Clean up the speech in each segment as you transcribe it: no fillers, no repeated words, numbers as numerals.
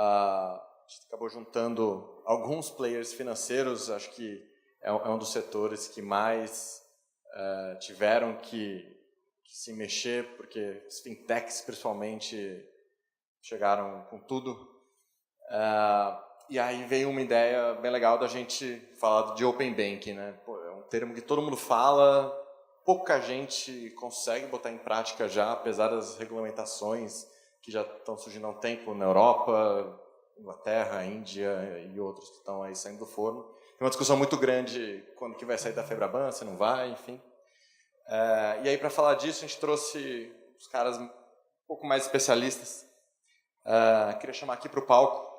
a gente acabou juntando alguns players financeiros, acho que é um dos setores que mais tiveram que se mexer, porque as fintechs, principalmente, chegaram com tudo. E aí veio uma ideia bem legal da gente falar de Open Banking, né? Pô, é um termo que todo mundo fala, pouca gente consegue botar em prática já, apesar das regulamentações que já estão surgindo há um tempo na Europa, Inglaterra, Índia e outros que estão aí saindo do forno. Tem uma discussão muito grande quando que vai sair da FEBRABAN, se não vai, enfim. E aí, para falar disso, a gente trouxe os caras um pouco mais especialistas. Queria chamar aqui para o palco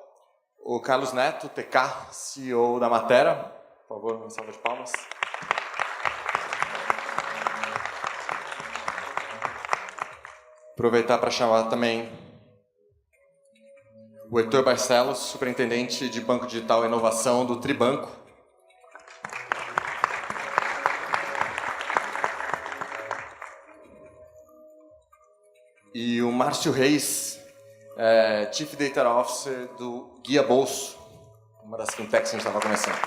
o Carlos Neto, TK, CEO da Matera. Por favor, uma salva de palmas. Aproveitar para chamar também o Heitor Barcelos, superintendente de Banco Digital e Inovação do Tribanco. E o Márcio Reis, Chief Data Officer do Guia Bolso, uma das fintechs que a gente estava começando.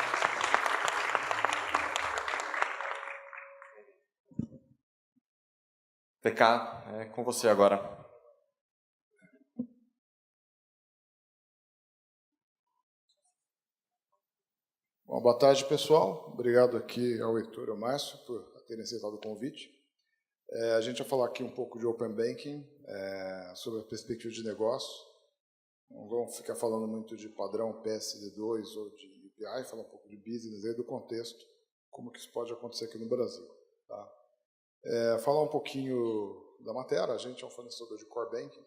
TK, é com você agora. Bom, boa tarde, pessoal. Obrigado aqui ao Heitor e ao Márcio por terem aceitado o convite. A gente vai falar aqui um pouco de Open Banking, sobre a perspectiva de negócio. Não vamos ficar falando muito de padrão PSD2 ou de API, falar um pouco de business e do contexto, como que isso pode acontecer aqui no Brasil. Tá? Falar um pouquinho da Matera. A gente é um fornecedor de Core Banking,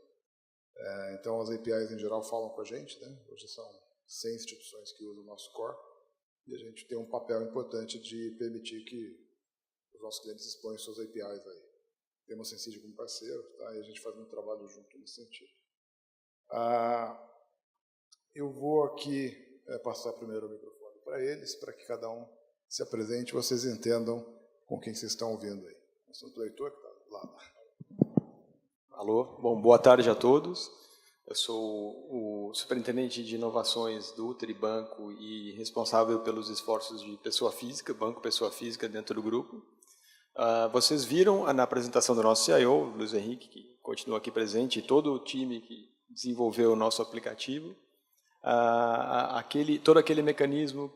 então as APIs em geral falam com a gente, né? Hoje são 100 instituições que usam o nosso Core, e a gente tem um papel importante de permitir que os nossos clientes exponham suas APIs aí. Temos a Sensid como parceiro, tá? E a gente faz um trabalho junto nesse sentido. Eu vou aqui passar primeiro o microfone para eles, para que cada um se apresente e vocês entendam com quem vocês estão ouvindo aí. Eu sou o Heitor, que está lá. Alô, bom, boa tarde a todos. Eu sou o superintendente de inovações do Tribanco e responsável pelos esforços de pessoa física, banco pessoa física dentro do grupo. Vocês viram na apresentação do nosso CIO, Luiz Henrique, que continua aqui presente, e todo o time que desenvolveu o nosso aplicativo, todo aquele mecanismo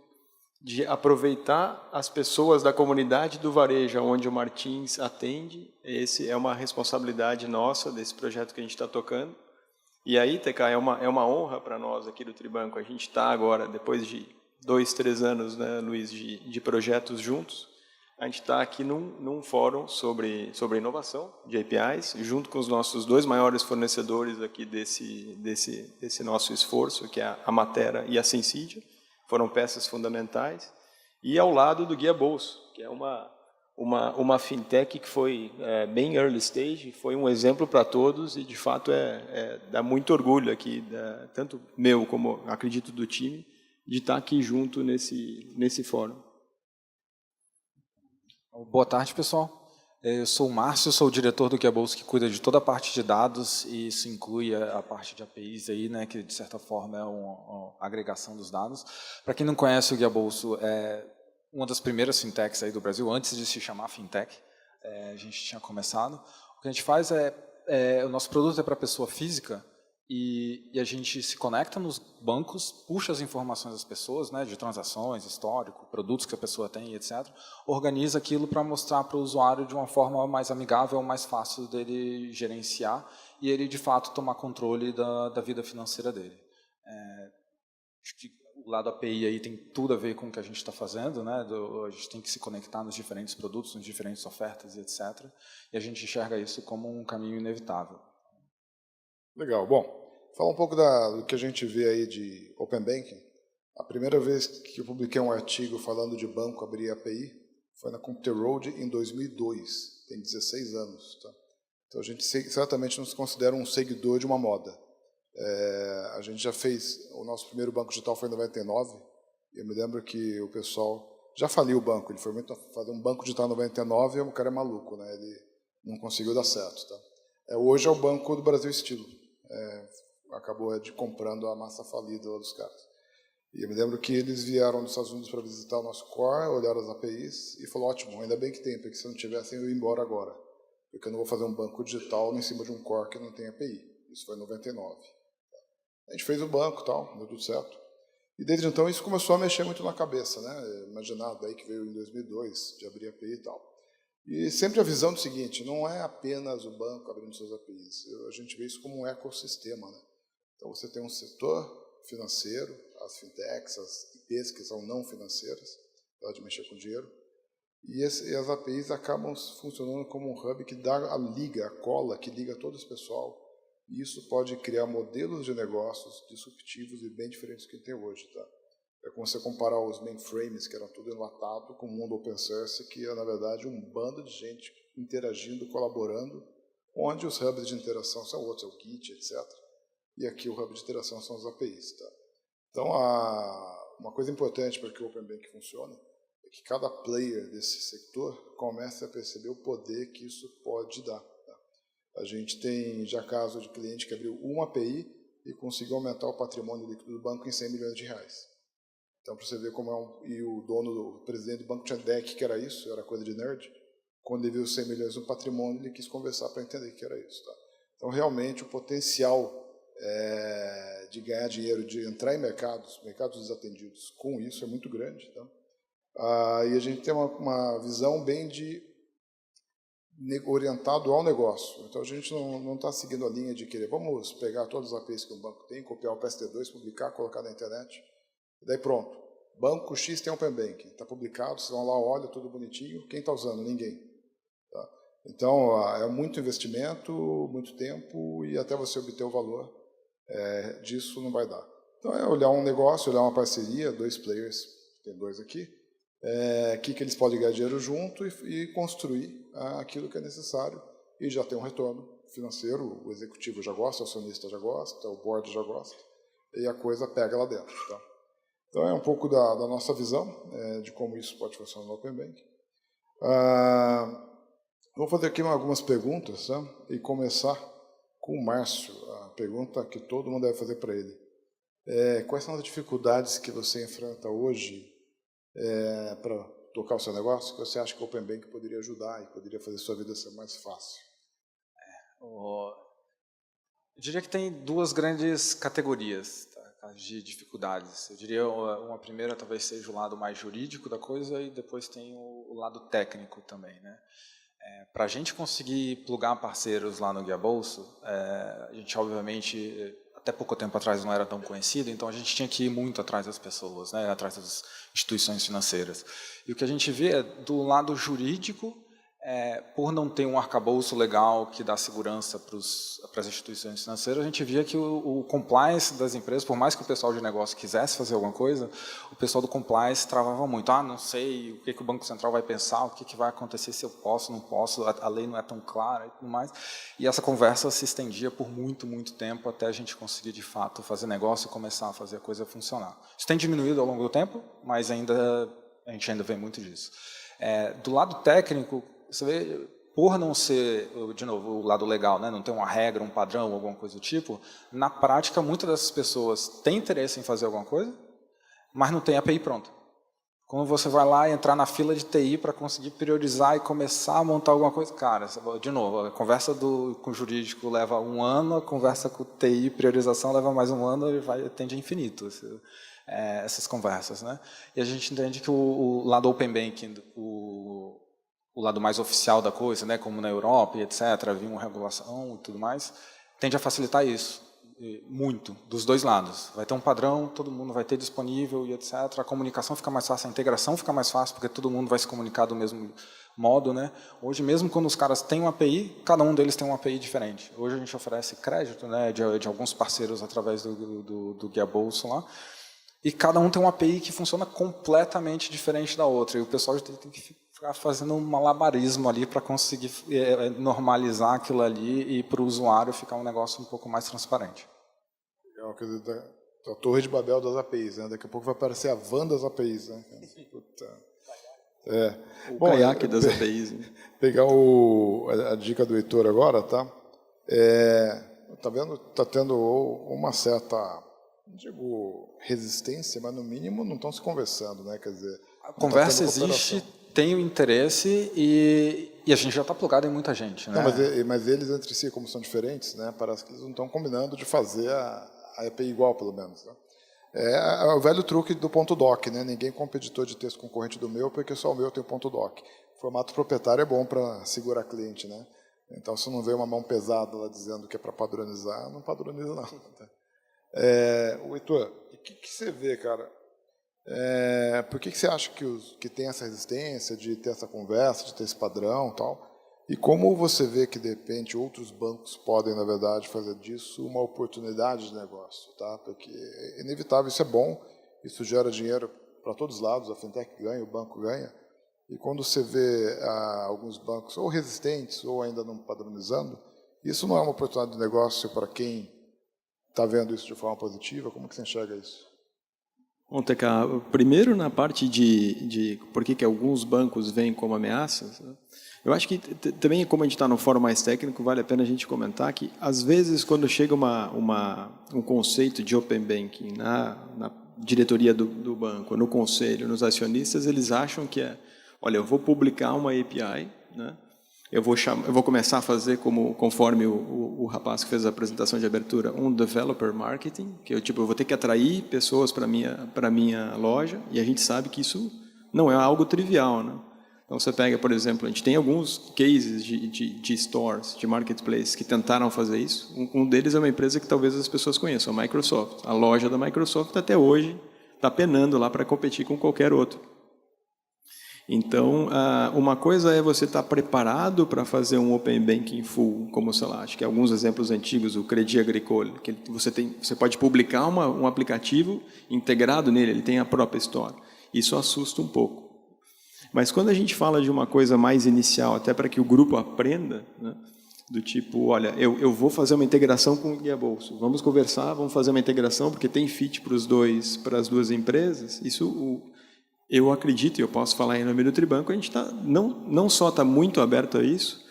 de aproveitar as pessoas da comunidade do varejo, onde o Martins atende. Esse é uma responsabilidade nossa desse projeto que a gente está tocando. E aí, TK, é uma honra para nós aqui do Tribanco. A gente está agora, depois de 2, 3 anos, né, Luiz, de projetos juntos, a gente está aqui num fórum sobre inovação de APIs, junto com os nossos 2 maiores fornecedores aqui desse nosso esforço, que é a Matera e a Sensid. Foram peças fundamentais. E ao lado do Guia Bolso, que é uma fintech que foi bem early stage, foi um exemplo para todos e, de fato, dá muito orgulho aqui, tanto meu como, acredito, do time, de estar aqui junto nesse fórum. Boa tarde, pessoal. Eu sou o Márcio, sou o diretor do Guia Bolso, que cuida de toda a parte de dados, e isso inclui a parte de APIs, aí, né, que, de certa forma, é uma agregação dos dados. Para quem não conhece, o Guia Bolso é uma das primeiras fintechs aí do Brasil, antes de se chamar fintech. A gente tinha começado. O que a gente faz o nosso produto é para pessoa física, e a gente se conecta nos bancos, puxa as informações das pessoas, né, de transações, histórico, produtos que a pessoa tem, etc. Organiza aquilo para mostrar para o usuário de uma forma mais amigável, mais fácil dele gerenciar e ele, de fato, tomar controle da vida financeira dele. Acho que o lado API aí tem tudo a ver com o que a gente está fazendo, né? A gente tem que se conectar nos diferentes produtos, nas diferentes ofertas e etc. E a gente enxerga isso como um caminho inevitável. Legal. Bom, fala um pouco do que a gente vê aí de Open Banking. A primeira vez que eu publiquei um artigo falando de banco abrir API foi na Computer Road em 2002, tem 16 anos. Tá? Então a gente certamente não se considera um seguidor de uma moda. A gente já fez, o nosso primeiro banco digital foi em 99, e eu me lembro que o pessoal já faliu o banco, ele foi muito fazer um banco digital em 99 e o cara é maluco, né? Ele não conseguiu dar certo. Tá? Hoje é o Banco do Brasil Estilo. acabou comprando a massa falida lá dos caras. E eu me lembro que eles vieram dos Estados Unidos para visitar o nosso core, olharam as APIs e falou, ótimo, ainda bem que tem, porque se não tivessem eu ia embora agora. Porque eu não vou fazer um banco digital em cima de um core que não tem API. Isso foi em 99. A gente fez o banco e tal, deu tudo certo. E desde então isso começou a mexer muito na cabeça, né? Imaginar daí que veio em 2002, de abrir API e tal. E sempre a visão do seguinte, não é apenas o banco abrindo suas APIs, a gente vê isso como um ecossistema, né? Então você tem um setor financeiro, as fintechs, as IPs que são não financeiras, pode mexer com dinheiro, e as APIs acabam funcionando como um hub que dá a liga, a cola que liga todo esse pessoal, e isso pode criar modelos de negócios disruptivos e bem diferentes do que tem hoje, tá? É como você comparar os mainframes, que eram tudo enlatado, com o mundo open source, que é, na verdade, um bando de gente interagindo, colaborando, onde os hubs de interação são outros, é o Git, etc. E aqui o hub de interação são as APIs, tá? Então, uma coisa importante para que o Open Bank funcione é que cada player desse setor comece a perceber o poder que isso pode dar. Tá? A gente tem já caso de cliente que abriu uma API e conseguiu aumentar o patrimônio líquido do banco em 100 milhões de reais. Então, para você ver como e o dono, o presidente do banco tinha deck que era isso, era coisa de nerd. Quando ele viu 100 milhões no patrimônio, ele quis conversar para entender que era isso. Tá? Então, realmente, o potencial de ganhar dinheiro, de entrar em mercados desatendidos com isso é muito grande. Tá? E a gente tem uma visão bem orientado ao negócio. Então, a gente não está seguindo a linha de querer, vamos pegar todas as APIs que o banco tem, copiar o PSD2, publicar, colocar na internet, e daí pronto. Banco X tem Open Banking, está publicado, vocês vão lá, olha, tudo bonitinho, quem está usando? Ninguém. Tá? Então, é muito investimento, muito tempo, e até você obter o valor disso não vai dar. Então, é olhar um negócio, olhar uma parceria, dois players, tem dois aqui, que eles podem ganhar dinheiro junto e construir aquilo que é necessário, e já tem um retorno financeiro, o executivo já gosta, o acionista já gosta, o board já gosta, e a coisa pega lá dentro. Tá? Então, é um pouco da nossa visão de como isso pode funcionar no Open Bank. Vou fazer aqui algumas perguntas, tá? E começar com o Márcio, a pergunta que todo mundo deve fazer para ele. Quais são as dificuldades que você enfrenta hoje para tocar o seu negócio, que você acha que o Open Bank poderia ajudar e poderia fazer sua vida ser mais fácil? Eu diria que tem duas grandes categorias, tá, de dificuldades. Eu diria uma primeira talvez seja o lado mais jurídico da coisa e depois tem o lado técnico também, né? Para a gente conseguir plugar parceiros lá no Guia Bolso, a gente obviamente até pouco tempo atrás não era tão conhecido, então a gente tinha que ir muito atrás das pessoas, né, atrás das instituições financeiras. E o que a gente vê do lado jurídico, por não ter um arcabouço legal que dá segurança para as instituições financeiras, a gente via que o compliance das empresas, por mais que o pessoal de negócio quisesse fazer alguma coisa, o pessoal do compliance travava muito. Não sei o que o Banco Central vai pensar, o que vai acontecer se eu posso, não posso, a lei não é tão clara e tudo mais. E essa conversa se estendia por muito, muito tempo até a gente conseguir, de fato, fazer negócio e começar a fazer a coisa funcionar. Isso tem diminuído ao longo do tempo, mas a gente ainda vê muito disso. Do lado técnico, você vê, por não ser, de novo, o lado legal, né, não ter uma regra, um padrão, alguma coisa do tipo, na prática, muitas dessas pessoas têm interesse em fazer alguma coisa, mas não tem API pronta. Quando você vai lá e entrar na fila de TI para conseguir priorizar e começar a montar alguma coisa, cara, de novo, a conversa com o jurídico leva 1 ano, a conversa com o TI, priorização, leva mais 1 ano e tende a infinito. Essas conversas, né? E a gente entende que o lado Open Banking, o lado mais oficial da coisa, né, como na Europa e etc., havia uma regulação e tudo mais, tende a facilitar isso, muito, dos dois lados. Vai ter um padrão, todo mundo vai ter disponível e etc., a comunicação fica mais fácil, a integração fica mais fácil, porque todo mundo vai se comunicar do mesmo modo, né? Hoje, mesmo quando os caras têm uma API, cada um deles tem uma API diferente. Hoje a gente oferece crédito, né, de alguns parceiros através do Guia Bolso lá, e cada um tem uma API que funciona completamente diferente da outra, e o pessoal tem que ficar fazendo um malabarismo ali para conseguir normalizar aquilo ali e para o usuário ficar um negócio um pouco mais transparente. Legal, quer dizer, a torre de Babel das APIs, né? Daqui a pouco vai aparecer a van das APIs, né? Puta. O caiaque das APIs. Né? Pegar a dica do Heitor agora, tá? tá vendo, tá tendo uma certa, não digo resistência, mas no mínimo não estão se conversando, né? Quer dizer, a conversa existe, tem o interesse e a gente já está plugado em muita gente, né? Não, mas eles entre si, como são diferentes, né? Parece que eles não estão combinando de fazer a API igual, pelo menos, né? É o velho truque do ponto doc, né? Ninguém compra editor de texto concorrente do meu, porque só o meu tem o ponto doc. O formato proprietário é bom para segurar cliente, né? Então, se não vê uma mão pesada lá dizendo que é para padronizar, não padroniza não. Heitor, o que você vê, cara? Por que você acha que tem essa resistência de ter essa conversa, de ter esse padrão e tal? E como você vê que, de repente, outros bancos podem, na verdade, fazer disso uma oportunidade de negócio, tá? Porque é inevitável, isso é bom, isso gera dinheiro para todos os lados, a fintech ganha, o banco ganha. E quando você vê alguns bancos ou resistentes ou ainda não padronizando, isso não é uma oportunidade de negócio para quem está vendo isso de forma positiva? Como que você enxerga isso? Bom, TK, primeiro na parte de por que alguns bancos veem como ameaças, né? Eu acho que também, como a gente está no fórum mais técnico, vale a pena a gente comentar que, às vezes, quando chega um conceito de Open Banking na diretoria do banco, no conselho, nos acionistas, eles acham que olha, eu vou publicar uma API, né? Eu vou começar a fazer, conforme o rapaz que fez a apresentação de abertura, um developer marketing, que eu vou ter que atrair pessoas para minha loja, e a gente sabe que isso não é algo trivial, né? Então, você pega, por exemplo, a gente tem alguns cases de stores, de marketplace, que tentaram fazer isso. Um deles é uma empresa que talvez as pessoas conheçam, a Microsoft. A loja da Microsoft, até hoje, está penando lá para competir com qualquer outro. Então, uma coisa é você estar preparado para fazer um Open Banking full, como, sei lá, acho que alguns exemplos antigos, o Crédit Agricole, que você pode publicar um aplicativo integrado nele, ele tem a própria store. Isso assusta um pouco. Mas quando a gente fala de uma coisa mais inicial, até para que o grupo aprenda, né, do tipo, olha, eu vou fazer uma integração com o Guia Bolso, vamos conversar, vamos fazer uma integração, porque tem fit para as duas empresas, isso eu acredito, e eu posso falar em nome do Tribanco, a gente não só está muito aberto a isso,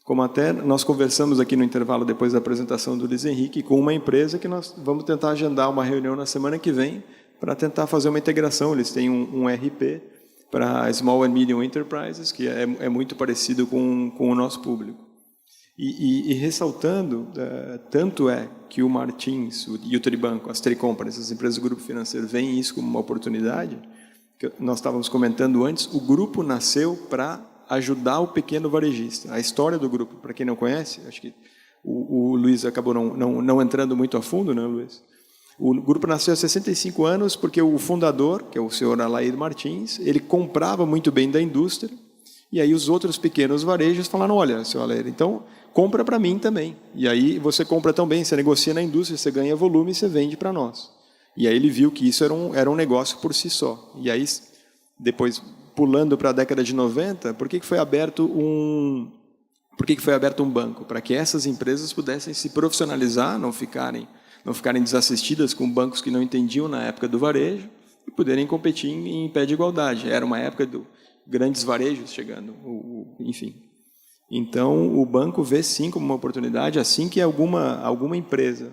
como até nós conversamos aqui no intervalo depois da apresentação do Luiz Henrique com uma empresa que nós vamos tentar agendar uma reunião na semana que vem para tentar fazer uma integração. Eles têm um RP para Small and Medium Enterprises, que é muito parecido com o nosso público. E ressaltando, tanto é que o Martins e o Tribanco, as Tricompras, as empresas do grupo financeiro, veem isso como uma oportunidade, que nós estávamos comentando antes, o grupo nasceu para ajudar o pequeno varejista. A história do grupo, para quem não conhece, acho que o Luiz acabou não entrando muito a fundo, né, Luiz? O grupo nasceu há 65 anos porque o fundador, que é o senhor Alair Martins, ele comprava muito bem da indústria, e aí os outros pequenos varejos falaram, olha, senhor Alair, então compra para mim também. E aí você compra tão bem, você negocia na indústria, você ganha volume e você vende para nós. E aí ele viu que isso era um negócio por si só. E aí, depois, pulando para a década de 90, por que foi aberto um banco? Para que essas empresas pudessem se profissionalizar, não ficarem desassistidas com bancos que não entendiam na época do varejo e poderem competir em pé de igualdade. Era uma época de grandes varejos chegando, enfim. Então, o banco vê sim como uma oportunidade, assim que alguma empresa,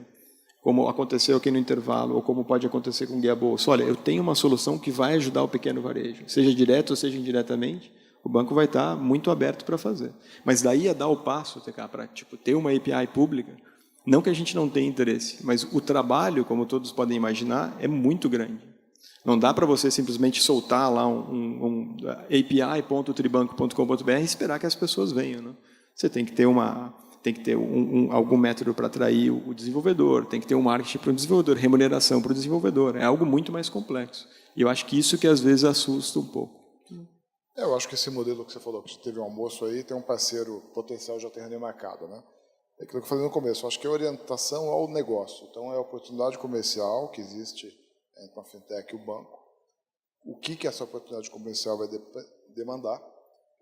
como aconteceu aqui no intervalo, ou como pode acontecer com o Guia Bolso, olha, eu tenho uma solução que vai ajudar o pequeno varejo, seja direto ou seja indiretamente, o banco vai estar muito aberto para fazer. Mas daí a dar o passo, para ter uma API pública, não que a gente não tenha interesse, mas o trabalho, como todos podem imaginar, é muito grande. Não dá para você simplesmente soltar lá um api.tribanco.com.br e esperar que as pessoas venham, né? Você tem que ter algum método para atrair o desenvolvedor, tem que ter um marketing para o desenvolvedor, remuneração para o desenvolvedor. É algo muito mais complexo. E eu acho que isso que às vezes assusta um pouco. Eu acho que esse modelo que você falou, que teve um almoço aí, tem um parceiro potencial já tem marcado, né? É aquilo que eu falei no começo, acho que é orientação ao negócio. Então, é a oportunidade comercial que existe entre a fintech e o banco. O que essa oportunidade comercial vai demandar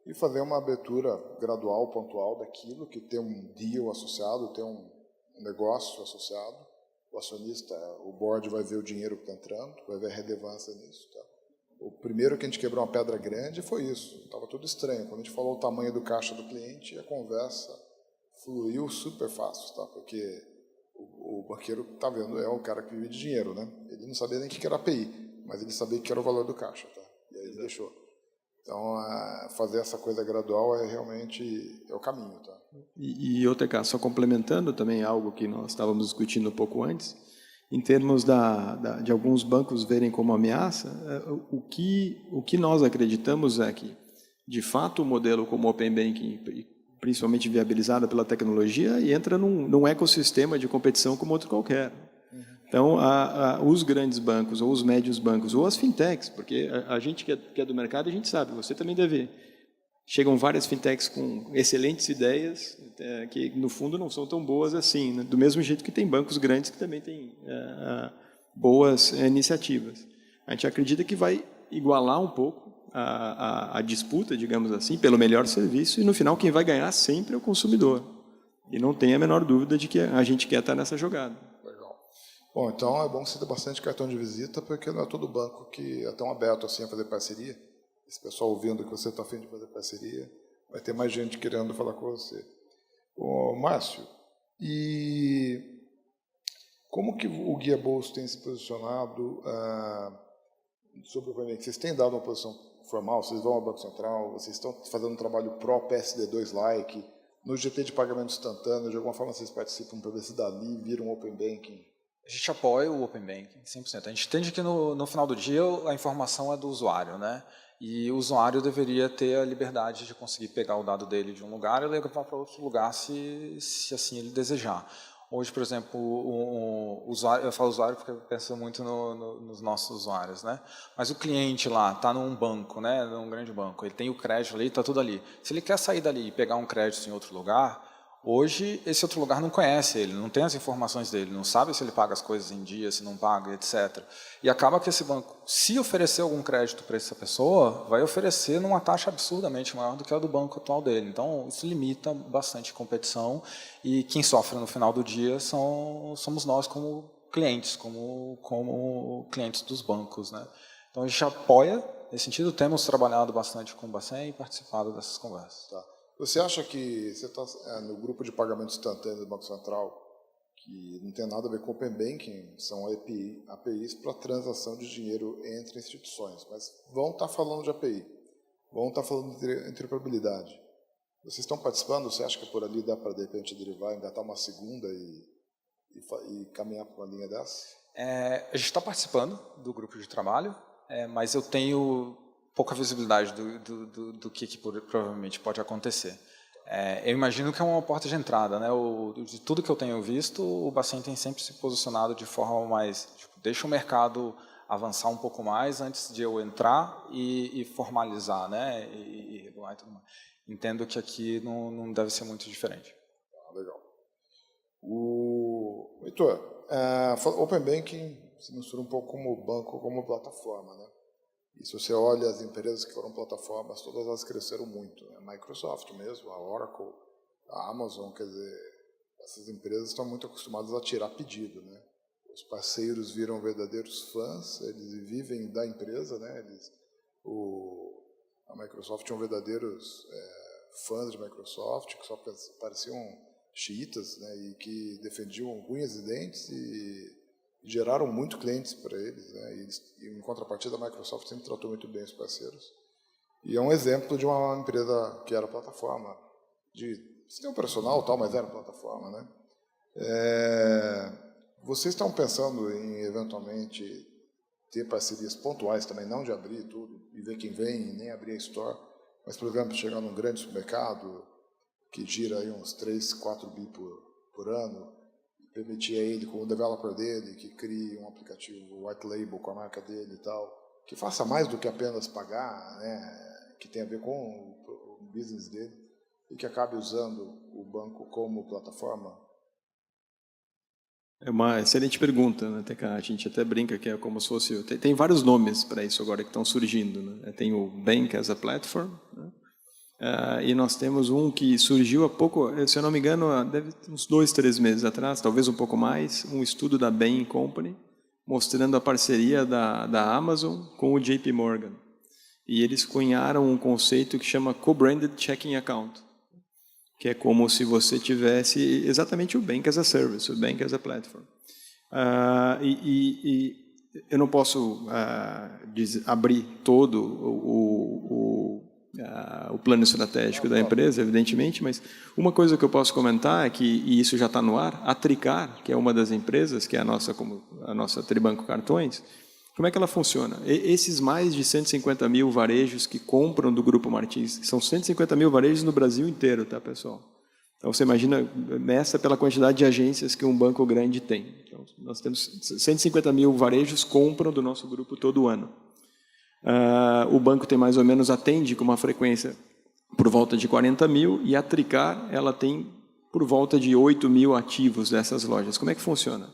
e fazer uma abertura gradual, pontual daquilo, que tem um deal associado, tem um negócio associado. O acionista, o board vai ver o dinheiro que está entrando, vai ver a relevância nisso. Tá? O primeiro que a gente quebrou uma pedra grande foi isso. Estava tudo estranho. Quando a gente falou o tamanho do caixa do cliente, a conversa fluiu super fácil, tá? Porque o banqueiro que está vendo é o cara que vive de dinheiro, né? Ele não sabia nem o que era API, mas ele sabia que era o valor do caixa, tá? E aí ele deixou. Então, fazer essa coisa gradual é realmente o caminho, tá? E outra coisa, só complementando também algo que nós estávamos discutindo um pouco antes, em termos de alguns bancos verem como ameaça, o que nós acreditamos é que, de fato, o modelo como Open Banking, principalmente viabilizado pela tecnologia, entra num ecossistema de competição como outro qualquer. Então, os grandes bancos, ou os médios bancos, ou as fintechs, porque a gente que é do mercado, a gente sabe, você também deve. Chegam várias fintechs com excelentes ideias, que no fundo não são tão boas assim, né? Do mesmo jeito que tem bancos grandes que também têm boas iniciativas. A gente acredita que vai igualar um pouco a disputa, digamos assim, pelo melhor serviço, e no final quem vai ganhar sempre é o consumidor. E não tem a menor dúvida de que a gente quer estar nessa jogada. Legal. Bom, então é bom você ter bastante cartão de visita, porque não é todo banco que é tão aberto assim a fazer parceria. Esse pessoal ouvindo que você está afim de fazer parceria, vai ter mais gente querendo falar com você. Ô, Márcio, e como que o Guia Bolso tem se posicionado sobre o Open Banking? Vocês têm dado uma posição formal, vocês vão ao Banco Central, vocês estão fazendo um trabalho pró-PSD2-like, no GT de pagamento instantâneo, de alguma forma vocês participam para ver se dali vira um Open Banking? A gente apoia o Open Banking, 100%. A gente entende que no final do dia a informação é do usuário, né? E o usuário deveria ter a liberdade de conseguir pegar o dado dele de um lugar e levar para outro lugar se assim ele desejar. Hoje, por exemplo, o usuário, eu falo usuário porque eu penso muito nos nossos usuários, né? Mas o cliente lá está num banco, né? Num grande banco, ele tem o crédito ali, está tudo ali. Se ele quer sair dali e pegar um crédito em outro lugar, hoje esse outro lugar não conhece ele, não tem as informações dele, não sabe se ele paga as coisas em dia, se não paga, etc. E acaba que esse banco, se oferecer algum crédito para essa pessoa, vai oferecer numa taxa absurdamente maior do que a do banco atual dele. Então, isso limita bastante a competição e quem sofre no final do dia somos nós como clientes, como clientes dos bancos, né? Então, a gente apoia nesse sentido, temos trabalhado bastante com o Bacen e participado dessas conversas. Tá. Você acha que você está no grupo de pagamento instantâneo do Banco Central, que não tem nada a ver com Open Banking, são APIs para transação de dinheiro entre instituições, mas vão estar falando de API, vão estar falando de interoperabilidade. Vocês estão participando? Você acha que por ali dá para, de repente, derivar, engatar uma segunda e caminhar para uma linha dessa? A gente está participando do grupo de trabalho, mas eu tenho pouca visibilidade do que provavelmente pode acontecer. Eu imagino que é uma porta de entrada, né? De tudo que eu tenho visto, o Bacen tem sempre se posicionado de forma mais, deixa o mercado avançar um pouco mais antes de eu entrar e formalizar, né? E regular e tudo mais. Entendo que aqui não deve ser muito diferente. Legal. Heitor, Open Banking se mistura um pouco como banco, como plataforma, né? E se você olha as empresas que foram plataformas, todas elas cresceram muito. A Microsoft mesmo, a Oracle, a Amazon, quer dizer, essas empresas estão muito acostumadas a tirar pedido, né? Os parceiros viram verdadeiros fãs, eles vivem da empresa, né? A Microsoft tinham verdadeiros fãs de Microsoft, que só pareciam xiitas, né? E que defendiam unhas e dentes e geraram muito clientes para eles, né? E em contrapartida, a Microsoft sempre tratou muito bem os parceiros. E é um exemplo de uma empresa que era plataforma, de sistema operacional tal, mas era plataforma, né? Vocês estão pensando em, eventualmente, ter parcerias pontuais também, não de abrir tudo e ver quem vem, nem abrir a store, mas, por exemplo, chegar num grande supermercado que gira aí uns 3, 4 bi por ano, permitir a ele, com o developer dele, que crie um aplicativo white label com a marca dele e tal, que faça mais do que apenas pagar, né, que tenha a ver com o business dele, e que acabe usando o banco como plataforma? É uma excelente pergunta, né, TK? A gente até brinca que é como se fosse... Tem vários nomes para isso agora que estão surgindo, né? Tem o Bank as a Platform, né? E nós temos um que surgiu há pouco, se eu não me engano, deve ter uns 2, 3 meses atrás, talvez um pouco mais, um estudo da Bain Company, mostrando a parceria da Amazon com o JP Morgan. E eles cunharam um conceito que chama Co-Branded Checking Account. que é como se você tivesse exatamente o Bank as a Service, o Bank as a Platform. Eu não posso abrir todo o plano estratégico da empresa, evidentemente, mas uma coisa que eu posso comentar é que, e isso já está no ar, a Tricar, que é uma das empresas, que é a nossa Tribanco Cartões, como é que ela funciona? Esses mais de 150 mil varejos que compram do Grupo Martins, são 150 mil varejos no Brasil inteiro, tá, pessoal? Então, você imagina, meça pela quantidade de agências que um banco grande tem. Então, nós temos 150 mil varejos compram do nosso grupo todo ano. O banco tem mais ou menos, atende com uma frequência por volta de 40 mil, e a Tricar ela tem por volta de 8 mil ativos dessas lojas. Como é que funciona?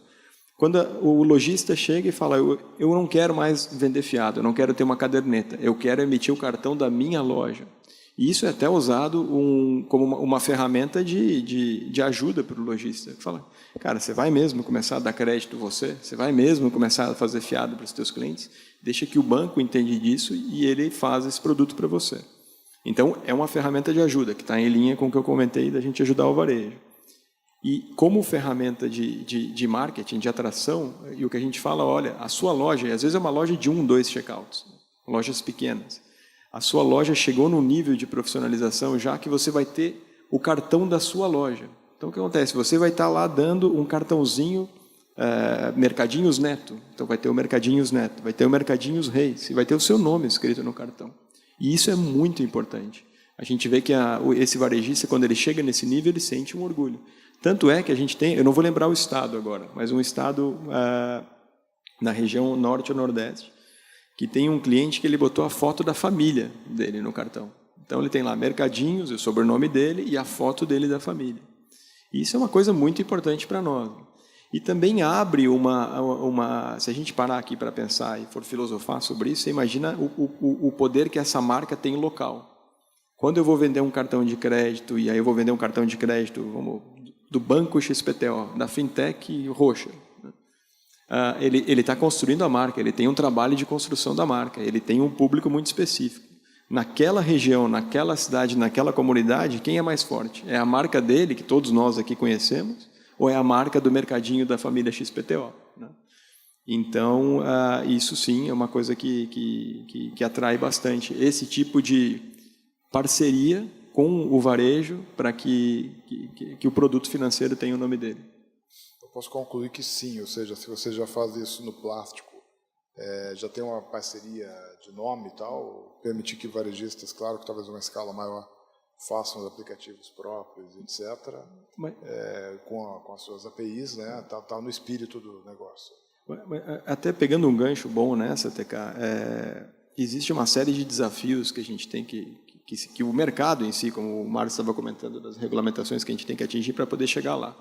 Quando o lojista chega e fala, eu não quero mais vender fiado, eu não quero ter uma caderneta, eu quero emitir o cartão da minha loja. E isso é até usado como uma ferramenta de ajuda para o lojista. Fala, cara, você vai mesmo começar a dar crédito você? Você vai mesmo começar a fazer fiado para os seus clientes? Deixa que o banco entende disso e ele faz esse produto para você. Então, é uma ferramenta de ajuda, que está em linha com o que eu comentei da gente ajudar o varejo. E como ferramenta de marketing, de atração, e o que a gente fala, olha, a sua loja, e às vezes é uma loja de 1, 2 checkouts, lojas pequenas. A sua loja chegou num nível de profissionalização já que você vai ter o cartão da sua loja. Então, o que acontece? Você vai estar lá dando um cartãozinho Mercadinhos Neto. Então, vai ter o Mercadinhos Neto, vai ter o Mercadinhos Reis, e vai ter o seu nome escrito no cartão. E isso é muito importante. A gente vê que esse varejista, quando ele chega nesse nível, ele sente um orgulho. Tanto é que a gente tem, eu não vou lembrar o estado agora, mas um estado na região norte ou nordeste, que tem um cliente que ele botou a foto da família dele no cartão. Então, ele tem lá Mercadinhos, o sobrenome dele e a foto dele da família. E isso é uma coisa muito importante para nós. E também abre se a gente parar aqui para pensar e for filosofar sobre isso, você imagina o poder que essa marca tem local. Quando eu vou vender um cartão de crédito, e aí eu vou vender um cartão de crédito do Banco XPTO, da Fintech Roxa, ele está construindo a marca, ele tem um trabalho de construção da marca, ele tem um público muito específico. Naquela região, naquela cidade, naquela comunidade, quem é mais forte? É a marca dele, que todos nós aqui conhecemos, ou é a marca do mercadinho da família XPTO? Né? Então, isso sim é uma coisa que atrai bastante. Esse tipo de parceria com o varejo para que o produto financeiro tenha o nome dele. Posso concluir que sim, ou seja, se você já faz isso no plástico, já tem uma parceria de nome e tal, permitir que varejistas, claro que talvez uma escala maior, façam os aplicativos próprios, etc., com as suas APIs, né, tá no espírito do negócio. Até pegando um gancho bom nessa, TK, existe uma série de desafios que a gente tem que o mercado em si, como o Márcio estava comentando, das regulamentações que a gente tem que atingir para poder chegar lá.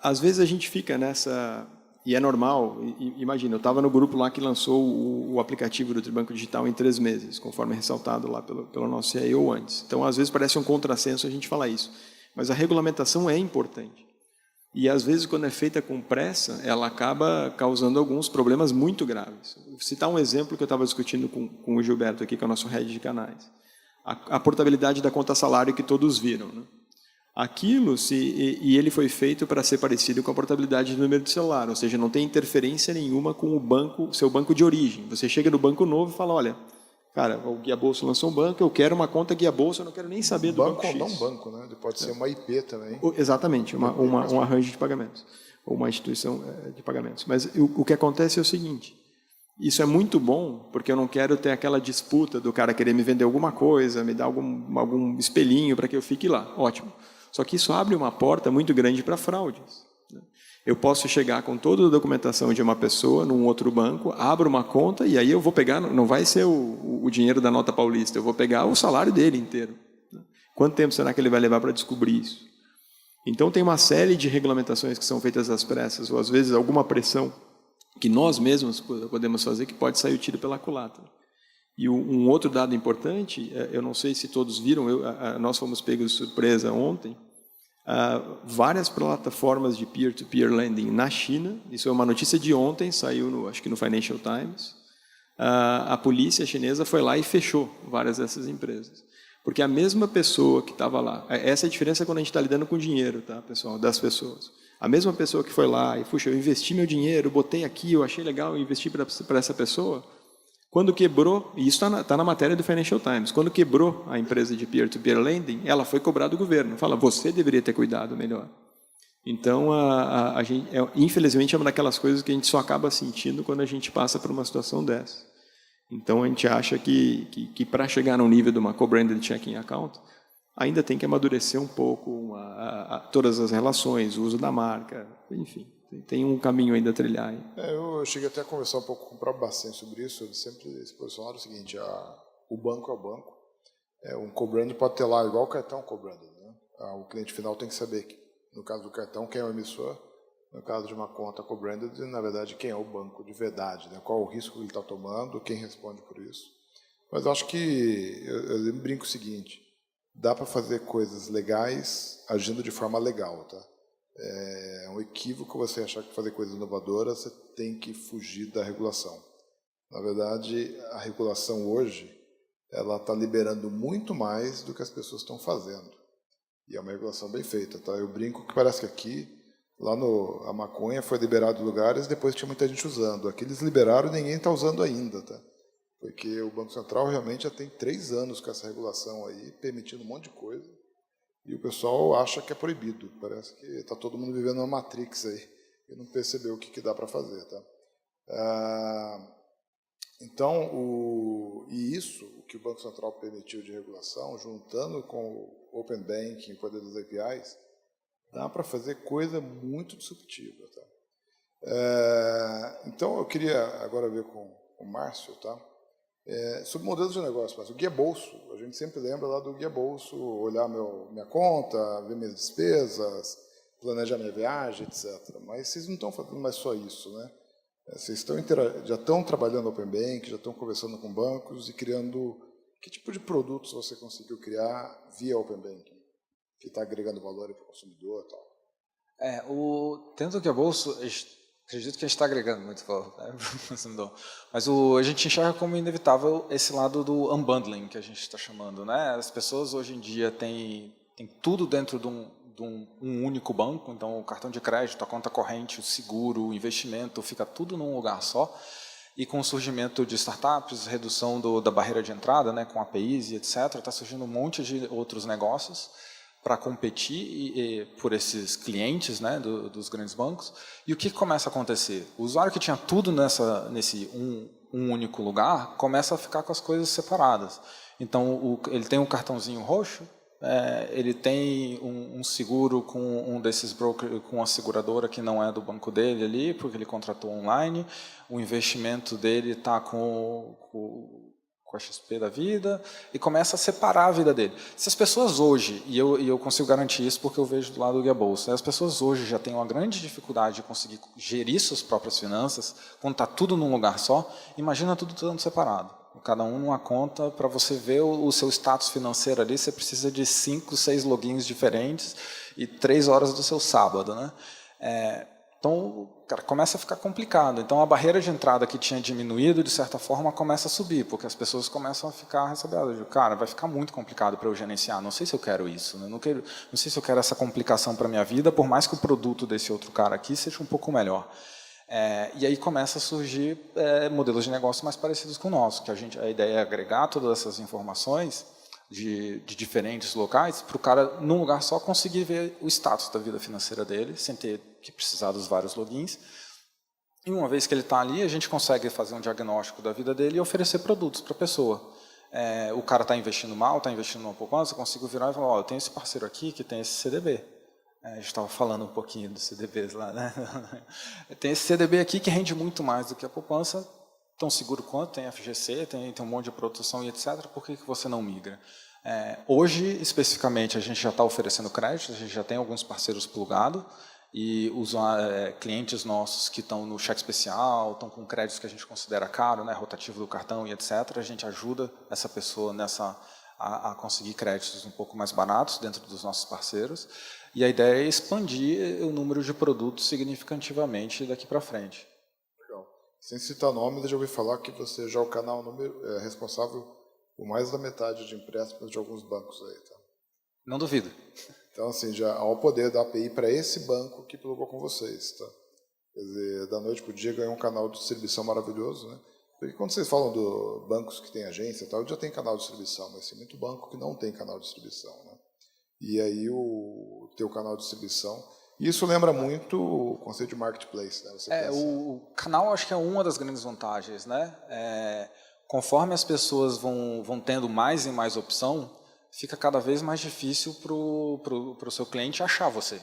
Às vezes a gente fica nessa, e é normal, imagina, eu estava no grupo lá que lançou o aplicativo do Tribanco Digital em 3 meses, conforme ressaltado lá pelo nosso CIO antes. Então, às vezes parece um contrassenso a gente falar isso, mas a regulamentação é importante. E às vezes, quando é feita com pressa, ela acaba causando alguns problemas muito graves. Vou citar um exemplo que eu estava discutindo com o Gilberto aqui, que é o nosso head de canais. A portabilidade da conta salário que todos viram, né? Aquilo, e ele foi feito para ser parecido com a portabilidade do número de celular, ou seja, não tem interferência nenhuma com o seu banco de origem. Você chega no banco novo e fala, olha, cara, o Guia Bolsa lançou um banco, eu quero uma conta Guia Bolsa, eu não quero nem saber do banco X. Não um banco, né? Pode ser uma IP também. Exatamente, um arranjo de pagamentos, ou uma instituição de pagamentos. Mas o que acontece é o seguinte, isso é muito bom, porque eu não quero ter aquela disputa do cara querer me vender alguma coisa, me dar algum espelhinho para que eu fique lá. Ótimo. Só que isso abre uma porta muito grande para fraudes. Eu posso chegar com toda a documentação de uma pessoa num outro banco, abro uma conta e aí eu vou pegar, não vai ser o dinheiro da nota paulista, eu vou pegar o salário dele inteiro. Quanto tempo será que ele vai levar para descobrir isso? Então tem uma série de regulamentações que são feitas às pressas, ou às vezes alguma pressão que nós mesmos podemos fazer que pode sair o tiro pela culatra. E um outro dado importante, eu não sei se todos viram, nós fomos pegos de surpresa ontem, várias plataformas de peer-to-peer lending na China, isso é uma notícia de ontem, saiu acho que no Financial Times, a polícia chinesa foi lá e fechou várias dessas empresas. Porque a mesma pessoa que estava lá, essa é a diferença quando a gente está lidando com dinheiro, tá, pessoal, das pessoas. A mesma pessoa que foi lá e, puxa, eu investi meu dinheiro, botei aqui, eu achei legal, eu investi para essa pessoa, quando quebrou, e isso está na matéria do Financial Times, quando quebrou a empresa de peer-to-peer lending, ela foi cobrar do governo. Fala, você deveria ter cuidado melhor. Então, a gente, infelizmente, é uma daquelas coisas que a gente só acaba sentindo quando a gente passa por uma situação dessa. Então, a gente acha que para chegar no nível de uma co-branded checking account, ainda tem que amadurecer um pouco todas as relações, o uso da marca, enfim, tem um caminho ainda a trilhar. Eu cheguei até a conversar um pouco com o próprio Bacen sobre isso, eles sempre se posicionaram o seguinte, o banco é o banco, um co-branded pode ter lá, igual o cartão co-branded, né? O cliente final tem que saber que, no caso do cartão, quem é o emissor, no caso de uma conta co-branded, na verdade, quem é o banco de verdade, né? Qual o risco que ele está tomando, quem responde por isso. Mas eu acho que, eu brinco o seguinte, dá para fazer coisas legais agindo de forma legal, tá? É um equívoco você achar que fazer coisas inovadoras você tem que fugir da regulação. Na verdade, a regulação hoje ela está liberando muito mais do que as pessoas estão fazendo. E é uma regulação bem feita, tá? Eu brinco que parece que aqui, lá a maconha foi liberada em lugares, depois tinha muita gente usando. Aqui eles liberaram e ninguém está usando ainda, tá? Porque o Banco Central realmente já tem 3 anos com essa regulação aí, permitindo um monte de coisa. E o pessoal acha que é proibido. Parece que está todo mundo vivendo uma Matrix aí e não percebeu o que dá para fazer. Tá? Então, e isso, o que o Banco Central permitiu de regulação, juntando com o Open Banking, o poder das APIs, dá para fazer coisa muito disruptiva. Tá? Então, eu queria agora ver com o Márcio, tá? Sobre modelos de negócio, mas o guia bolso, a gente sempre lembra lá do guia bolso, olhar minha conta, ver minhas despesas, planejar minha viagem, etc. Mas vocês não estão fazendo mais só isso, né? Vocês já estão trabalhando no Open Bank, já estão conversando com bancos e criando... Que tipo de produtos você conseguiu criar via Open Banking? Que está agregando valor para o consumidor e tal? Dentro do guia bolso, acredito que a gente está agregando muito valor, né, para o consumidor. Mas a gente enxerga como inevitável esse lado do unbundling, que a gente está chamando. Né? As pessoas hoje em dia têm tudo dentro de um único banco, então o cartão de crédito, a conta corrente, o seguro, o investimento, fica tudo num lugar só. E com o surgimento de startups, redução da barreira de entrada, né, com APIs e etc., está surgindo um monte de outros negócios para competir por esses clientes, né, dos grandes bancos. E o que começa a acontecer? O usuário que tinha tudo nesse um único lugar começa a ficar com as coisas separadas. Então, ele tem um cartãozinho roxo, ele tem um seguro com um desses brokers, com uma seguradora que não é do banco dele ali, porque ele contratou online, o investimento dele está com a XP da vida, e começa a separar a vida dele. Se as pessoas hoje, e eu consigo garantir isso porque eu vejo do lado do Guia Bolsa, as pessoas hoje já têm uma grande dificuldade de conseguir gerir suas próprias finanças, quando está tudo num lugar só, imagina tudo estando separado. Cada um numa conta, para você ver o seu status financeiro ali, você precisa de 5, 6 logins diferentes e 3 horas do seu sábado. Né? Então, cara, começa a ficar complicado. Então, a barreira de entrada que tinha diminuído, de certa forma, começa a subir, porque as pessoas começam a ficar ressabiadas. Cara, vai ficar muito complicado para eu gerenciar. Não sei se eu quero isso. Né? Não sei se eu quero essa complicação para a minha vida, por mais que o produto desse outro cara aqui seja um pouco melhor. E aí começa a surgir modelos de negócio mais parecidos com o nosso, que a ideia é agregar todas essas informações de diferentes locais para o cara, num lugar só, conseguir ver o status da vida financeira dele, sem ter que precisar dos vários logins. E uma vez que ele está ali, a gente consegue fazer um diagnóstico da vida dele e oferecer produtos para a pessoa. O cara está investindo mal, está investindo numa poupança, eu consigo virar e falar, eu tenho esse parceiro aqui que tem esse CDB. A gente estava falando um pouquinho dos CDBs lá, né? Tem esse CDB aqui que rende muito mais do que a poupança, tão seguro quanto, tem FGC, tem um monte de proteção e etc. Por que você não migra? Hoje, especificamente, a gente já está oferecendo crédito, a gente já tem alguns parceiros plugados, e clientes nossos que estão no cheque especial, estão com créditos que a gente considera caro, né, rotativo do cartão e etc., a gente ajuda essa pessoa a conseguir créditos um pouco mais baratos dentro dos nossos parceiros. E a ideia é expandir o número de produtos significativamente daqui para frente. Legal. Sem citar nomes, eu já ouvi falar que você já é o canal responsável por mais da metade de empréstimos de alguns bancos aí, tá? Não duvido. Então, assim, já há o poder da API para esse banco que plugou com vocês, tá? Quer dizer, da noite para o dia ganhou um canal de distribuição maravilhoso, né? Porque quando vocês falam de bancos que têm agência e tal, já tem canal de distribuição, mas tem muito banco que não tem canal de distribuição, né? E aí o teu canal de distribuição... Isso lembra muito o conceito de marketplace, né? O canal acho que é uma das grandes vantagens, né? Conforme as pessoas vão tendo mais e mais opção, fica cada vez mais difícil para o seu cliente achar você.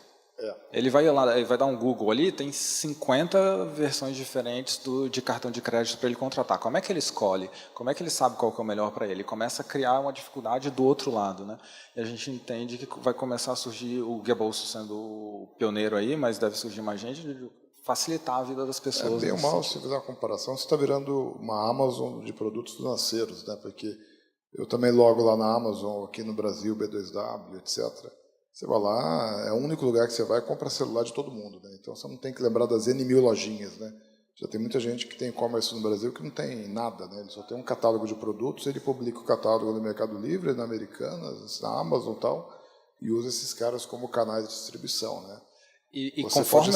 Ele vai lá, ele vai dar um Google ali, tem 50 versões diferentes de cartão de crédito para ele contratar. Como é que ele escolhe? Como é que ele sabe qual que é o melhor para ele? Começa a criar uma dificuldade do outro lado, né? E a gente entende que vai começar a surgir, o Guiabolso sendo o pioneiro aí, mas deve surgir mais gente, de facilitar a vida das pessoas. Bem ou mal, se fizer uma comparação, você está virando uma Amazon de produtos financeiros, né? Porque eu também logo lá na Amazon, aqui no Brasil, B2W, etc. Você vai lá, é o único lugar que você vai e compra celular de todo mundo, né? Então você não tem que lembrar das N mil lojinhas, né? Já tem muita gente que tem e-commerce no Brasil que não tem nada, né? Ele só tem um catálogo de produtos, ele publica o catálogo no Mercado Livre, na Americanas, na Amazon e tal, e usa esses caras como canais de distribuição, né? E conforme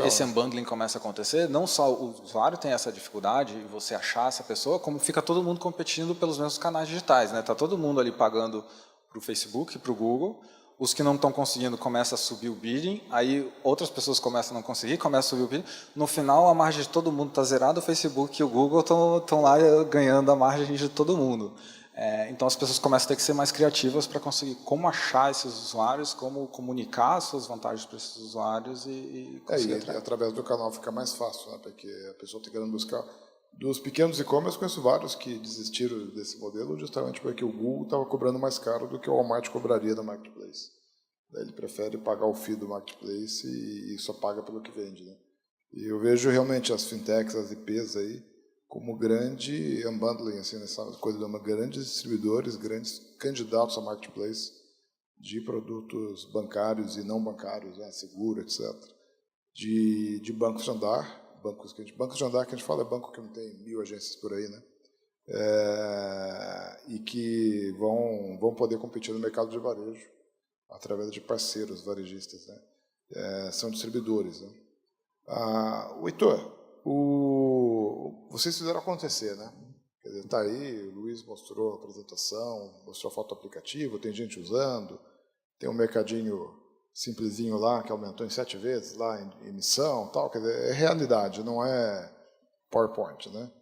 esse unbundling começa a acontecer, não só o usuário tem essa dificuldade de você achar essa pessoa, como fica todo mundo competindo pelos mesmos canais digitais, né? Tá todo mundo ali pagando para o Facebook, para o Google. Os que não estão conseguindo começam a subir o bidding, aí outras pessoas começam a não conseguir, começam a subir o bidding. No final, a margem de todo mundo está zerada, o Facebook e o Google estão lá ganhando a margem de todo mundo. Então, as pessoas começam a ter que ser mais criativas para conseguir como achar esses usuários, como comunicar as suas vantagens para esses usuários e conseguir através do canal fica mais fácil, né? Porque a pessoa está querendo buscar... Dos pequenos e-commerce, conheço vários que desistiram desse modelo justamente porque o Google estava cobrando mais caro do que o Walmart cobraria no Marketplace. Daí ele prefere pagar o fee do Marketplace e só paga pelo que vende, né? E eu vejo realmente as fintechs, as IPs aí, como grande unbundling, assim, nessa coisa de grandes distribuidores, grandes candidatos a Marketplace de produtos bancários e não bancários, né? Seguro, etc. De bancos de andar. Bancos de andar que a gente fala é banco que não tem 1000 agências por aí, né? E que vão poder competir no mercado de varejo através de parceiros varejistas, né? São distribuidores, né? Heitor, vocês fizeram acontecer, né? Quer dizer, tá aí, o Luiz mostrou a apresentação, mostrou a foto do aplicativo, tem gente usando, tem um mercadinho simplesinho lá, que aumentou em 7 vezes lá em emissão, tal, quer dizer, é realidade, não é PowerPoint, né?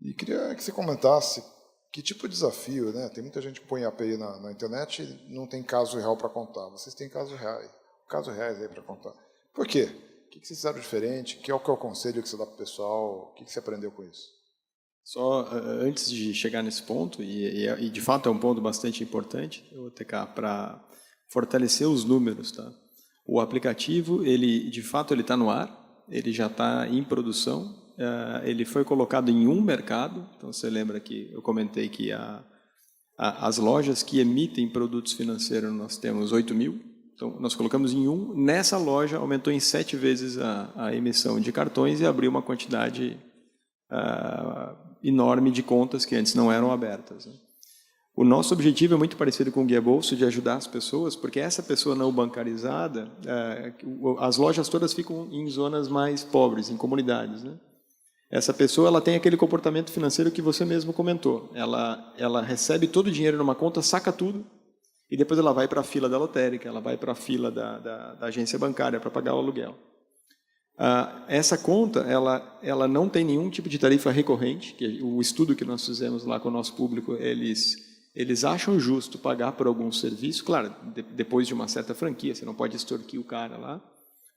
E queria que você comentasse que tipo de desafio, né? Tem muita gente que põe API na internet e não tem caso real para contar. Vocês têm casos reais aí para contar. Por quê? O que vocês fizeram diferente? Qual que é o conselho que você dá para o pessoal? O que você aprendeu com isso? Só antes de chegar nesse ponto, e de fato é um ponto bastante importante, eu vou TK, para fortalecer os números, tá? O aplicativo, de fato, ele está no ar, ele já está em produção, ele foi colocado em um mercado, então você lembra que eu comentei que as lojas que emitem produtos financeiros nós temos 8.000, então nós colocamos em um, nessa loja aumentou em 7 vezes a emissão de cartões e abriu uma quantidade enorme de contas que antes não eram abertas, né? O nosso objetivo é muito parecido com o Guia Bolso, de ajudar as pessoas, porque essa pessoa não bancarizada, as lojas todas ficam em zonas mais pobres, em comunidades, né? Essa pessoa ela tem aquele comportamento financeiro que você mesmo comentou. Ela recebe todo o dinheiro numa conta, saca tudo, e depois ela vai para a fila da lotérica, ela vai para a fila da agência bancária para pagar o aluguel. Essa conta ela não tem nenhum tipo de tarifa recorrente, que o estudo que nós fizemos lá com o nosso público, eles acham justo pagar por algum serviço, claro, depois de uma certa franquia, você não pode extorquir o cara lá,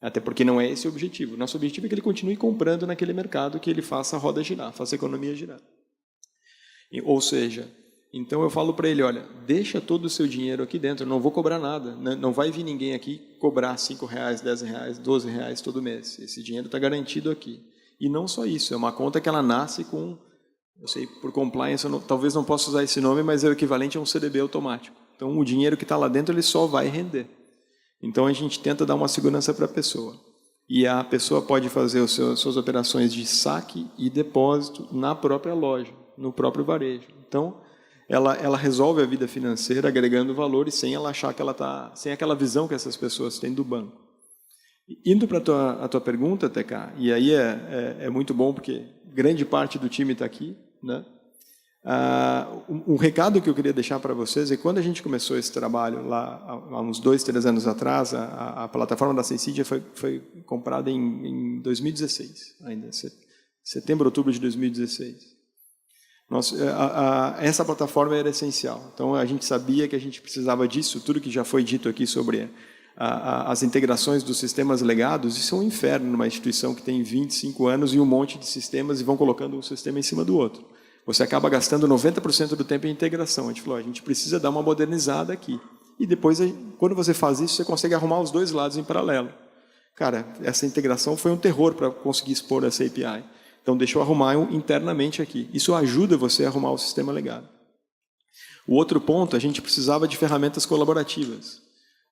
até porque não é esse o objetivo. Nosso objetivo é que ele continue comprando naquele mercado, que ele faça a roda girar, faça a economia girar. Ou seja, então eu falo para ele, olha, deixa todo o seu dinheiro aqui dentro, eu não vou cobrar nada, não vai vir ninguém aqui cobrar R$5, R$10, R$12 todo mês, esse dinheiro está garantido aqui. E não só isso, é uma conta que ela nasce com... Eu sei, por compliance, talvez não possa usar esse nome, mas é o equivalente a um CDB automático. Então, o dinheiro que está lá dentro, ele só vai render. Então, a gente tenta dar uma segurança para a pessoa. E a pessoa pode fazer as suas operações de saque e depósito na própria loja, no próprio varejo. Então, ela resolve a vida financeira agregando valor e sem ela achar que ela está, sem aquela visão que essas pessoas têm do banco. Indo para a tua pergunta, TK, e aí é muito bom porque grande parte do time está aqui, né? Um recado que eu queria deixar para vocês é que quando a gente começou esse trabalho lá há uns 2, 3 anos atrás, a plataforma da Sensidia foi comprada em 2016, ainda setembro, outubro de 2016. Essa plataforma era essencial. Então a gente sabia que a gente precisava disso. Tudo que já foi dito aqui sobre as integrações dos sistemas legados, isso é um inferno numa instituição que tem 25 anos e um monte de sistemas e vão colocando um sistema em cima do outro. Você acaba gastando 90% do tempo em integração. A gente falou, a gente precisa dar uma modernizada aqui. E depois, quando você faz isso, você consegue arrumar os dois lados em paralelo. Cara, essa integração foi um terror para conseguir expor essa API. Então, deixa eu arrumar internamente aqui. Isso ajuda você a arrumar o sistema legado. O outro ponto, a gente precisava de ferramentas colaborativas.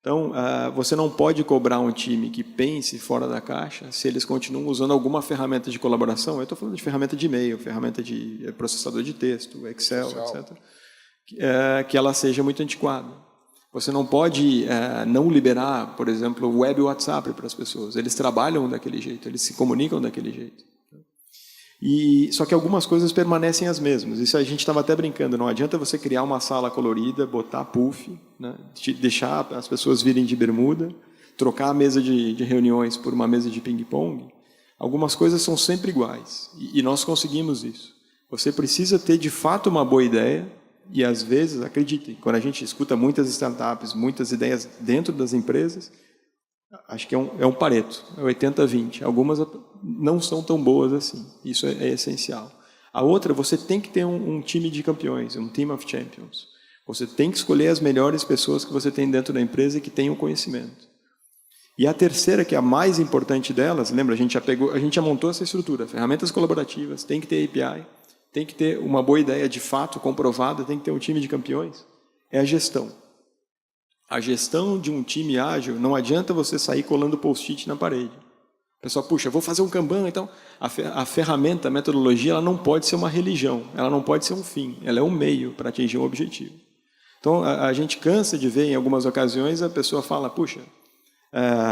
Então, você não pode cobrar um time que pense fora da caixa se eles continuam usando alguma ferramenta de colaboração. Eu estou falando de ferramenta de e-mail, ferramenta de processador de texto, Excel, etc. Que ela seja muito antiquada. Você não pode não liberar, por exemplo, o web WhatsApp para as pessoas. Eles trabalham daquele jeito, eles se comunicam daquele jeito. Só que algumas coisas permanecem as mesmas. Isso a gente estava até brincando. Não adianta você criar uma sala colorida, botar puff, né, deixar as pessoas virem de bermuda, trocar a mesa de reuniões por uma mesa de ping-pong. Algumas coisas são sempre iguais. E nós conseguimos isso. Você precisa ter, de fato, uma boa ideia. E, às vezes, acreditem, quando a gente escuta muitas startups, muitas ideias dentro das empresas, acho que é um pareto, é 80-20. Algumas não são tão boas assim. Isso é essencial. A outra, você tem que ter um time de campeões, um team of champions. Você tem que escolher as melhores pessoas que você tem dentro da empresa e que tenham conhecimento. E a terceira, que é a mais importante delas, lembra, a gente já montou essa estrutura, ferramentas colaborativas, tem que ter API, tem que ter uma boa ideia de fato comprovada, tem que ter um time de campeões, é a gestão. A gestão de um time ágil, não adianta você sair colando post-it na parede. O pessoal, puxa, vou fazer um Kanban, então a ferramenta, a metodologia, ela não pode ser uma religião, ela não pode ser um fim, ela é um meio para atingir um objetivo. Então, a gente cansa de ver, em algumas ocasiões, a pessoa fala, puxa,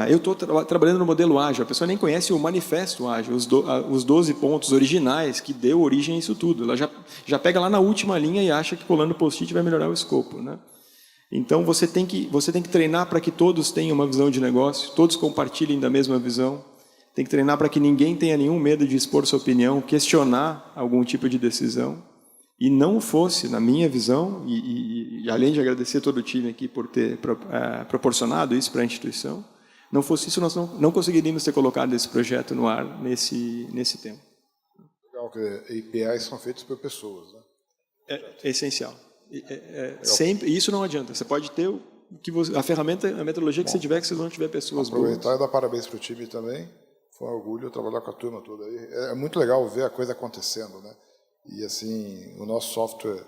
eu estou trabalhando no modelo ágil, a pessoa nem conhece o manifesto ágil, os 12 pontos originais que deu origem a isso tudo. Ela já pega lá na última linha e acha que colando post-it vai melhorar o escopo, né? Então, você tem que treinar para que todos tenham uma visão de negócio, todos compartilhem da mesma visão. Tem que treinar para que ninguém tenha nenhum medo de expor sua opinião, questionar algum tipo de decisão. E não fosse, na minha visão, e além de agradecer todo o time aqui por ter proporcionado isso para a instituição, não fosse isso, nós não conseguiríamos ter colocado esse projeto no ar nesse tempo. Legal, que APIs são feitos por pessoas, né? É essencial. Sempre, isso não adianta. Você pode ter a ferramenta, a metodologia que você tiver, que você não tiver pessoas aproveitar boas. E dar parabéns para o time também. Foi um orgulho trabalhar com a turma toda aí. É muito legal ver a coisa acontecendo, né? E assim, o nosso software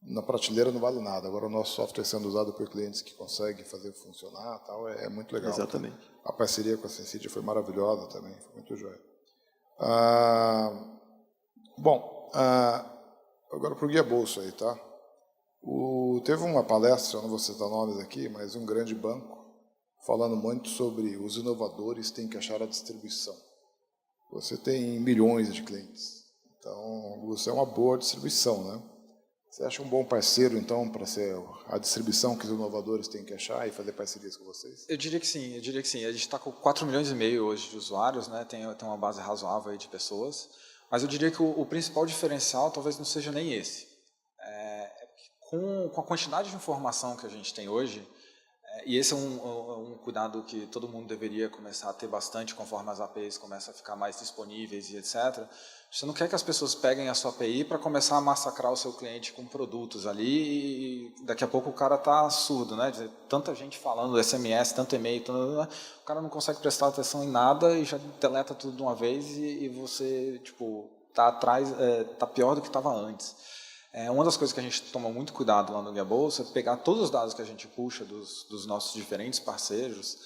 na prateleira não vale nada. Agora o nosso software sendo usado por clientes que conseguem fazer funcionar, tal, é muito legal. Exatamente. A parceria com a Sensidia foi maravilhosa também, foi muito joia. Agora para o Guia Bolso aí, tá? Teve uma palestra, eu não vou citar nomes aqui, mas um grande banco falando muito sobre os inovadores têm que achar a distribuição. Você tem milhões de clientes, então você é uma boa distribuição, né? Você acha um bom parceiro, então, para ser a distribuição que os inovadores têm que achar e fazer parcerias com vocês? Eu diria que sim. A gente está com 4,5 milhões hoje de usuários, né? Tem uma base razoável aí de pessoas, mas eu diria que o principal diferencial talvez não seja nem esse. Com a quantidade de informação que a gente tem hoje, e esse é um cuidado que todo mundo deveria começar a ter bastante conforme as APIs começam a ficar mais disponíveis e etc. Você não quer que as pessoas peguem a sua API para começar a massacrar o seu cliente com produtos ali e daqui a pouco o cara está surdo, né? Tanta gente falando SMS, tanto e-mail, o cara não consegue prestar atenção em nada e já deleta tudo de uma vez e você está atrás, está pior do que estava antes. Uma das coisas que a gente toma muito cuidado lá no Guia Bolso é pegar todos os dados que a gente puxa dos nossos diferentes parceiros,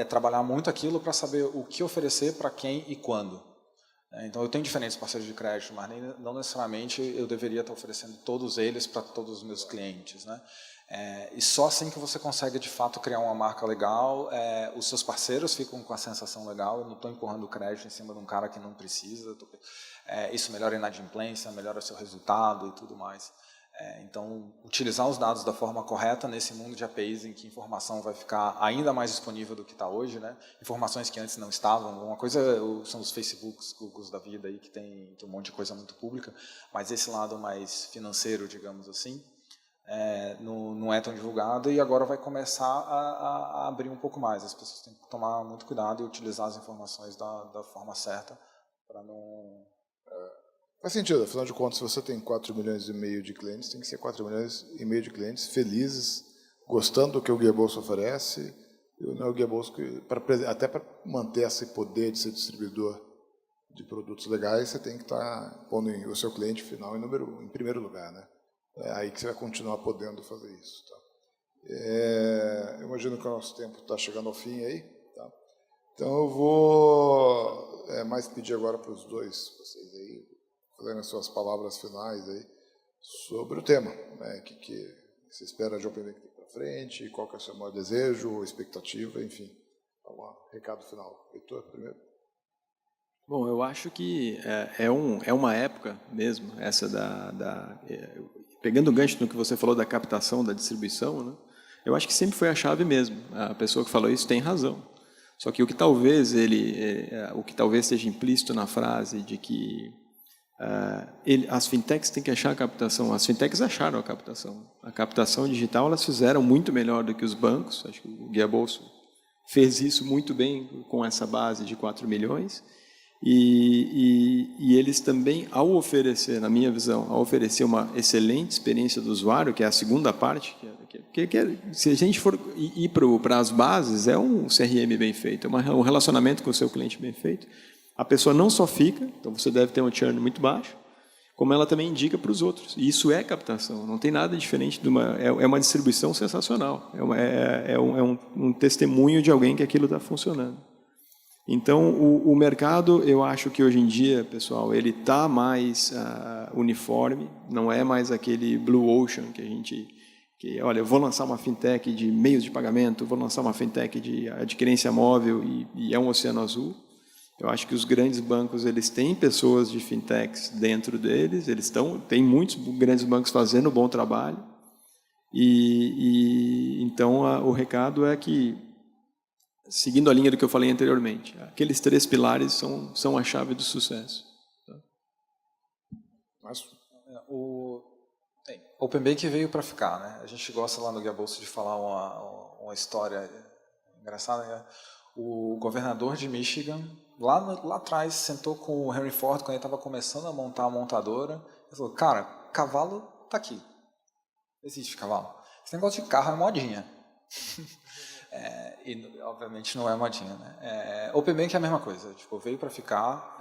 trabalhar muito aquilo para saber o que oferecer para quem e quando. Então, eu tenho diferentes parceiros de crédito, mas não necessariamente eu deveria estar oferecendo todos eles para todos os meus clientes, né? E só assim que você consegue, de fato, criar uma marca legal, os seus parceiros ficam com a sensação legal, eu não estou empurrando o crédito em cima de um cara que não precisa, isso melhora a inadimplência, melhora o seu resultado e tudo mais. Então, utilizar os dados da forma correta nesse mundo de APIs em que a informação vai ficar ainda mais disponível do que está hoje, né? Informações que antes não estavam. Uma coisa são os Facebooks, Googles da vida, aí, que tem um monte de coisa muito pública, mas esse lado mais financeiro, digamos assim, não é tão divulgado e agora vai começar a abrir um pouco mais. As pessoas têm que tomar muito cuidado e utilizar as informações da forma certa para não... Faz sentido, afinal de contas, se você tem 4,5 milhões de clientes, tem que ser 4,5 milhões de clientes felizes, gostando do que o Guia Bolsa oferece, e o Guia Bolsa, até para manter esse poder de ser distribuidor de produtos legais, você tem que estar pondo o seu cliente final em primeiro lugar, né? É aí que você vai continuar podendo fazer isso. Tá? Eu imagino que o nosso tempo está chegando ao fim aí. Tá? Então eu vou mais pedir agora para os dois, vocês aí, fazendo as suas palavras finais aí sobre o tema. Né? O que você espera de Open Banking para frente, qual que é o seu maior desejo, expectativa, enfim. Um recado final. Heitor, primeiro. Bom, eu acho que é uma época mesmo, essa pegando o gancho no que você falou da captação, da distribuição, né? Eu acho que sempre foi a chave mesmo. A pessoa que falou isso tem razão. Só que o que talvez esteja implícito na frase de que as fintechs têm que achar a captação. As fintechs acharam a captação. A captação digital elas fizeram muito melhor do que os bancos. Acho que o Guia Bolsa fez isso muito bem com essa base de 4 milhões. E eles também, ao oferecer, na minha visão, ao oferecer uma excelente experiência do usuário, que é a segunda parte, se a gente for ir para as bases, é um CRM bem feito, é um relacionamento com o seu cliente bem feito. A pessoa não só fica, então você deve ter um churn muito baixo, como ela também indica para os outros. E isso é captação, não tem nada diferente de uma distribuição sensacional, é um testemunho de alguém que aquilo está funcionando. Então, o mercado, eu acho que hoje em dia, pessoal, ele está mais uniforme, não é mais aquele blue ocean olha, eu vou lançar uma fintech de meios de pagamento, vou lançar uma fintech de adquirência móvel e é um oceano azul. Eu acho que os grandes bancos, eles têm pessoas de fintechs dentro deles, tem muitos grandes bancos fazendo um bom trabalho. Então, o recado é que, seguindo a linha do que eu falei anteriormente, aqueles 3 pilares são a chave do sucesso. O Open Banking veio para ficar, né? A gente gosta lá no Guia Bolsa de falar uma história engraçada. Né? O governador de Michigan, lá atrás, sentou com o Henry Ford quando ele estava começando a montar a montadora. Ele falou, cara, cavalo está aqui. Não existe cavalo. Esse negócio de carro é modinha. E obviamente não é modinha, né? Open Banking é a mesma coisa, veio para ficar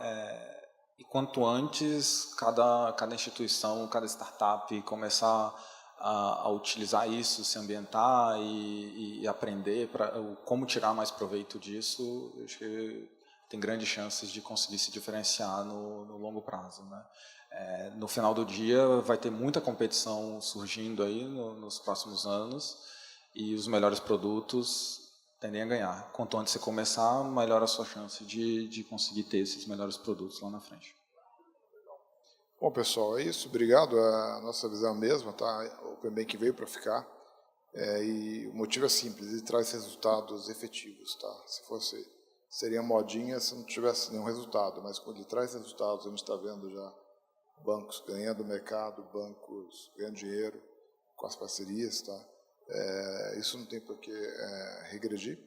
e quanto antes cada instituição, cada startup começar a utilizar isso, se ambientar e aprender como tirar mais proveito disso, eu acho que tem grandes chances de conseguir se diferenciar no longo prazo, né? No final do dia vai ter muita competição surgindo aí nos próximos anos e os melhores produtos tendem a ganhar. Quanto antes você começar, melhor a sua chance de conseguir ter esses melhores produtos lá na frente. Bom, pessoal, é isso. Obrigado. A nossa visão é a mesma, tá? O Open Banking veio para ficar. E o motivo é simples, ele traz resultados efetivos, tá? Se fosse, seria modinha se não tivesse nenhum resultado, mas quando ele traz resultados, a gente está vendo já bancos ganhando mercado, bancos ganhando dinheiro com as parcerias, tá? Isso não tem por que regredir.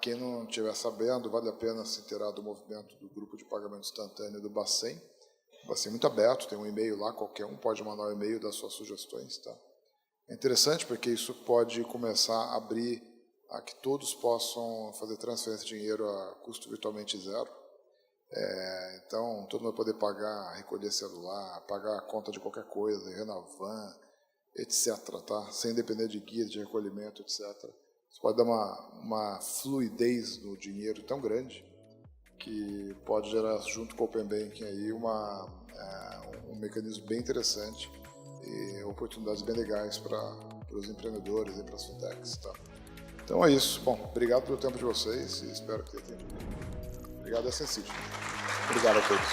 Quem não estiver sabendo, vale a pena se inteirar do movimento do grupo de pagamento instantâneo do Bacen. O Bacen é muito aberto, tem um e-mail lá, qualquer um pode mandar um e-mail das suas sugestões. Tá? É interessante porque isso pode começar a abrir a que todos possam fazer transferência de dinheiro a custo virtualmente zero. Então, todo mundo vai poder pagar, recolher celular, pagar a conta de qualquer coisa, Renavan, etc., tá? Sem depender de guias de recolhimento, etc. Isso pode dar uma fluidez no dinheiro tão grande que pode gerar, junto com o Open Banking, aí um mecanismo bem interessante e oportunidades bem legais para os empreendedores e para as fintechs. Tá? Então é isso. Bom, obrigado pelo tempo de vocês e espero que tenha entendido. Obrigado, Essence City. Obrigado a todos.